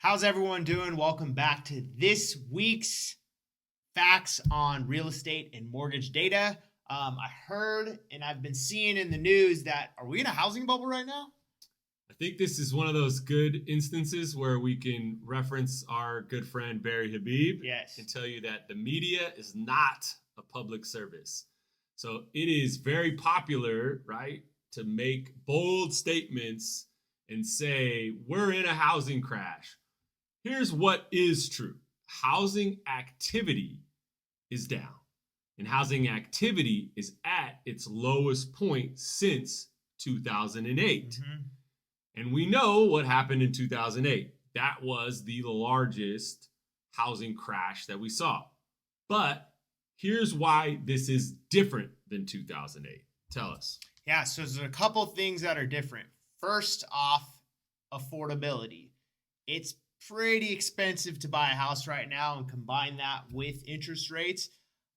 How's everyone doing? Welcome back to this week's Facts on Real Estate and Mortgage Data. I heard and I've been seeing in the news that are we in a housing bubble right now? I think this is one of those good instances where we can reference our good friend Barry Habib Yes. and tell you that the media is not a public service. So it is very popular, right, to make bold statements and say we're in a housing crash. Here's what is true. Housing activity is down, and housing activity is at its lowest point since 2008. Mm-hmm. And we know what happened in 2008. That was the largest housing crash that we saw. But here's why this is different than 2008. Tell us. Yeah, so there's a couple things that are different. First off, affordability. It's pretty expensive to buy a house right now, and combine that with interest rates.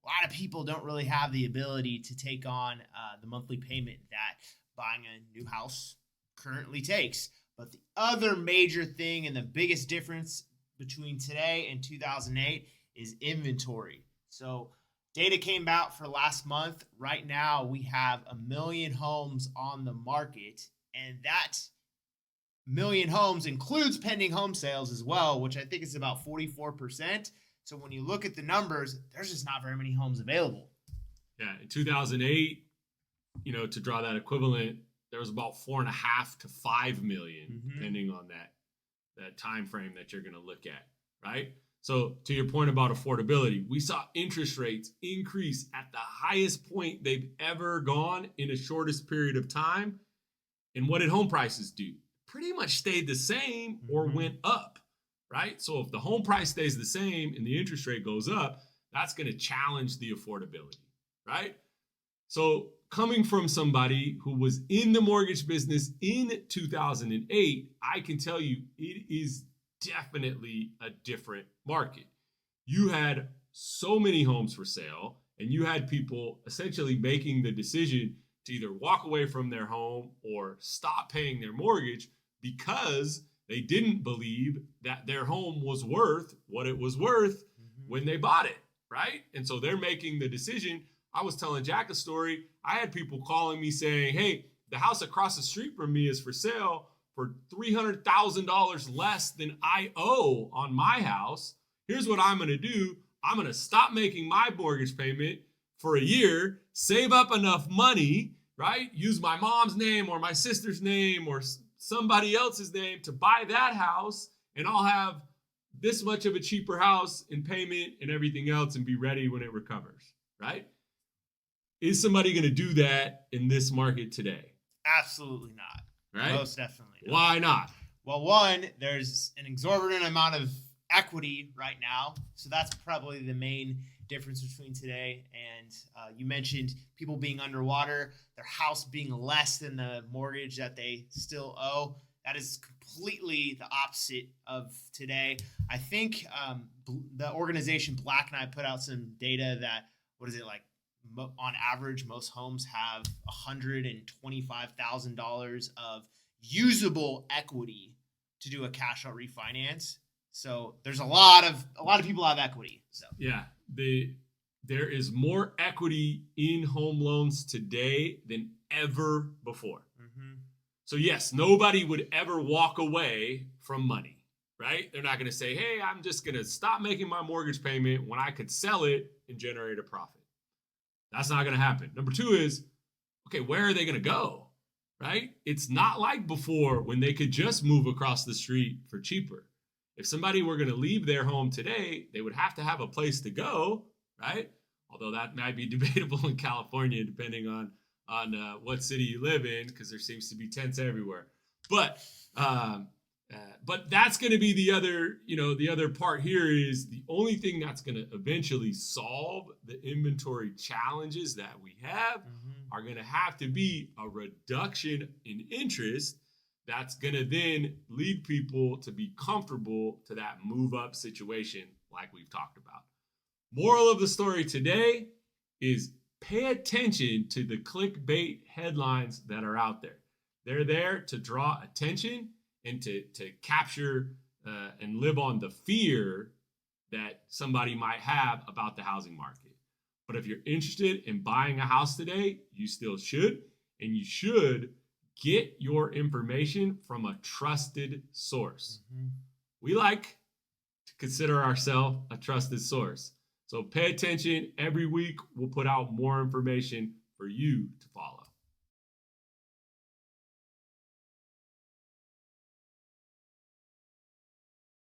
A lot of people don't really have the ability to take on the monthly payment that buying a new house currently takes. But the other major thing and the biggest difference between today and 2008 is inventory. So data came out for last month. Right now, we have 1 million homes on the market, and that million homes includes pending home sales as well, which I think is about 44%. So when you look at the numbers, there's just not very many homes available. Yeah, in 2008, to draw that equivalent, there was about 4.5 to 5 million, depending on that time frame that you're going to look at, right? So to your point about affordability, we saw interest rates increase at the highest point they've ever gone in the shortest period of time. And what did home prices do? Pretty much stayed the same or went up, right? So if the home price stays the same and the interest rate goes up, that's going to challenge the affordability, right? So coming from somebody who was in the mortgage business in 2008, I can tell you it is definitely a different market. You had so many homes for sale, and you had people essentially making the decision to either walk away from their home or stop paying their mortgage because they didn't believe that their home was worth what it was worth when they bought it, right? And so they're making the decision. I was telling Jack a story. I had people calling me saying, hey, the house across the street from me is for sale for $300,000 less than I owe on my house. Here's what I'm going to do. I'm going to stop making my mortgage payment for a year, save up enough money, right? Use my mom's name or my sister's name or somebody else's name to buy that house, and I'll have this much of a cheaper house in payment and everything else and be ready when it recovers, right? Is somebody going to do that in this market today? Absolutely not. Right? Most definitely not. Why not? Well, one, there's an exorbitant amount of equity right now. So that's probably the main difference between today and you mentioned people being underwater, their house being less than the mortgage that they still owe. That is completely the opposite of today. I think the organization Black and I put out some data that, on average, most homes have $125,000 of usable equity to do a cash out refinance. So there's a lot of people have equity. So yeah, there is more equity in home loans today than ever before. So yes, nobody would ever walk away from money, right? They're not going to say, hey, I'm just going to stop making my mortgage payment when I could sell it and generate a profit. That's not going to happen. Number two is, okay, where are they going to go, right? It's not like before when they could just move across the street for cheaper. If somebody were going to leave their home today, they would have to have a place to go, right? Although that might be debatable in California, depending on what city you live in, because there seems to be tents everywhere. But that's going to be the other part here is the only thing that's going to eventually solve the inventory challenges that we have are going to have to be a reduction in interest. That's going to then lead people to be comfortable to that move up situation like we've talked about. Moral of the story today is pay attention to the clickbait headlines that are out there. They're there to draw attention and to capture and live on the fear that somebody might have about the housing market. But if you're interested in buying a house today, you still should, and you should get your information from a trusted source. We like to consider ourselves a trusted source. So pay attention. Every week, we'll put out more information for you to follow.